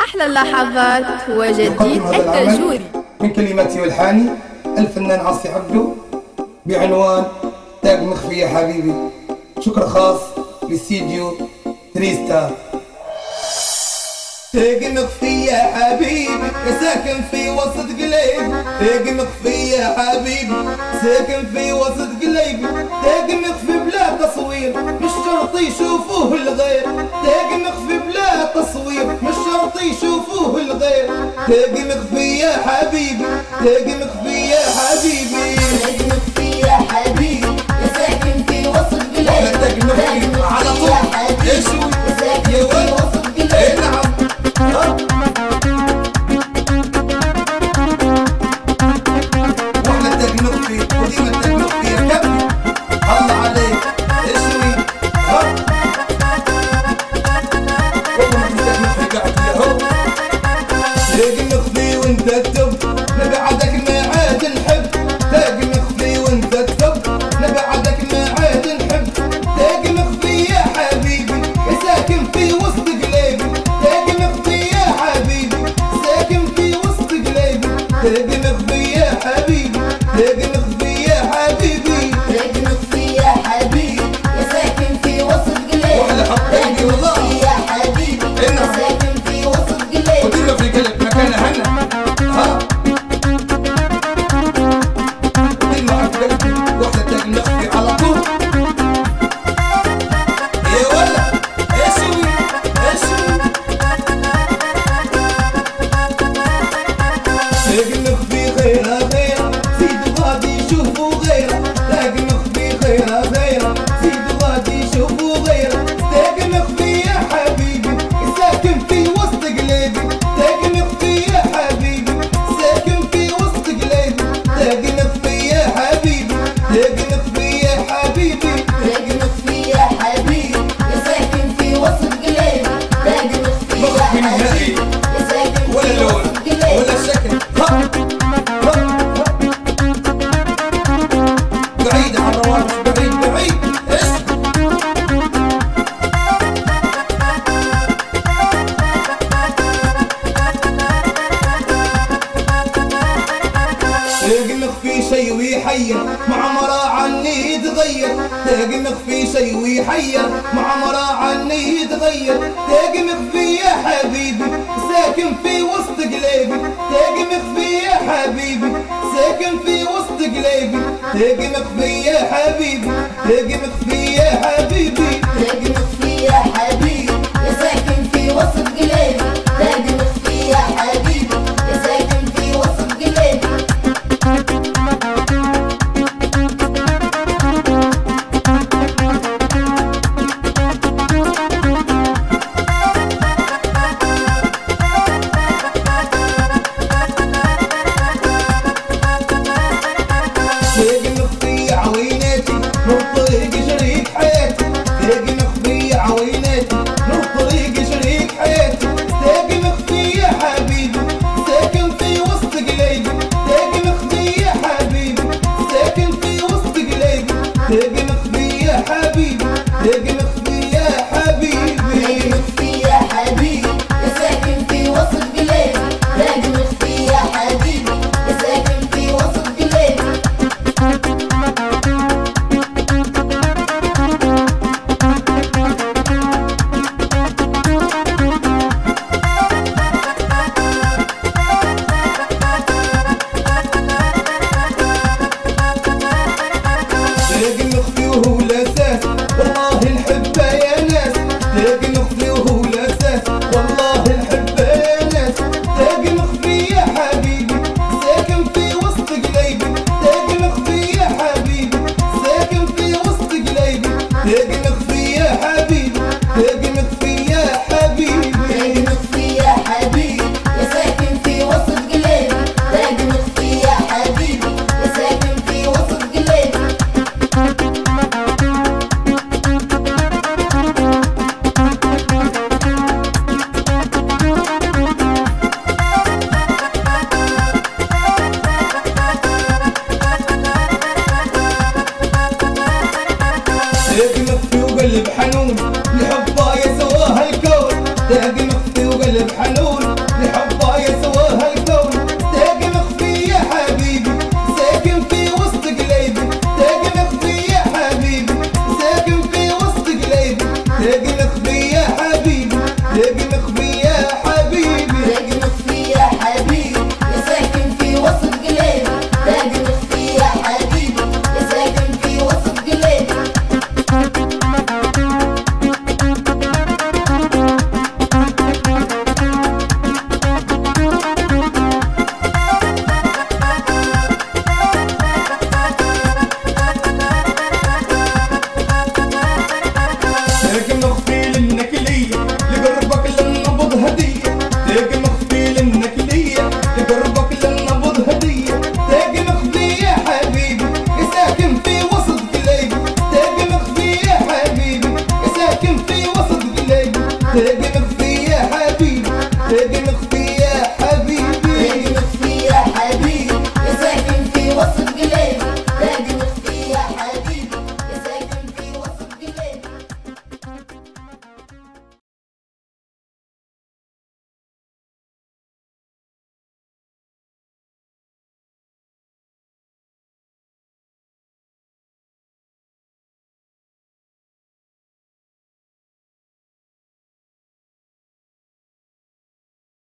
أحلى اللحظات وجديد التجوري. من كلماتي والحاني الفنان عاصي عبدو بعنوان تاج مخفي يا حبيبي. شكر خاص لاستديو 3 ستار. تاج مخفي يا حبيبي ساكن في وسط قليبي، تاج مخفي يا حبيبي ساكن في وسط قليبي، تاج مخفي بلا تصوير مش شرط يشوفوه الغير، تاج مخفي بلا تصوير مش شرط يشوفوه الغير، تاج مخفي يا حبيبي تاج مخفي يا حبيبي، تاج مخفي يا حبيبي ساكن في وسط قليبي، تاج مخفي على طول يا حبيبي ساكن في وسط قليبي. نعم واحنا تاج مخفي وديما تاج مخفي يا كبدي. الله عليك اشوي والله ما في تاج مخفي قاعد ياهو. تاج مخفي وانت تكتب نبعدك ما عاد نحب، تاج مخفي وانت تكتب نبعدك ما عاد نحب، تاج مخفي يا حبيبي ساكن في وسط قليبي، تاج مخفي يا حبيبي ساكن في وسط قليبي، تاج مخفي يا حبيبي تاج مخفي يا حبيبي، تاج مخفي يا حبيبي ساكن في وسط قليبي، وعلى حبيبي والله يا حبيبي ساكن في وسط قليبي. وديما في قلب مكانها هنا ها وديما في قلبي واحدة تاج مخفي على طول. يا ولا اشوي اشوي تاج مخفي غيرها غيرها زيد غادي يشوفوا غيرها، تاج مخفي غيرها غيرها زيد غادي يشوفوا غيرها، تاج مخفي يا حبيبي ساكن في وسط قليبي، تاج مخفي يا حبيبي ساكن في وسط قليبي، تاج مخفي يا حبيبي تاج مخفي يا حبيبي، تاج مخفي يا حبيبي ساكن في وسط قليبي، تاج مخفي يا مخفي نهائي حبيبي ساكن ولا في لون وسط قليبي. ولا شكل بعيد عن الروابط بعيد بعيد تاج مخفي شي ويحير مع مرا عني يتغير، تاج مخفي شي ويحير مع مرا عني يتغير، تاج مخفي يا حبيبي ساكن في وسط قليبي، تاج مخفي يا حبيبي ساكن في وسط قليبي، تاج مخفي يا حبيبي تاج مخفي يا حبيبي، تاج مخفي يا حبيبي ساكن في وسط قليبي، تاج مخفي يا حبيبي ساكن في وسط قليبي. تاج مخفي عويناتي من طريق شريك حياتي، نخفي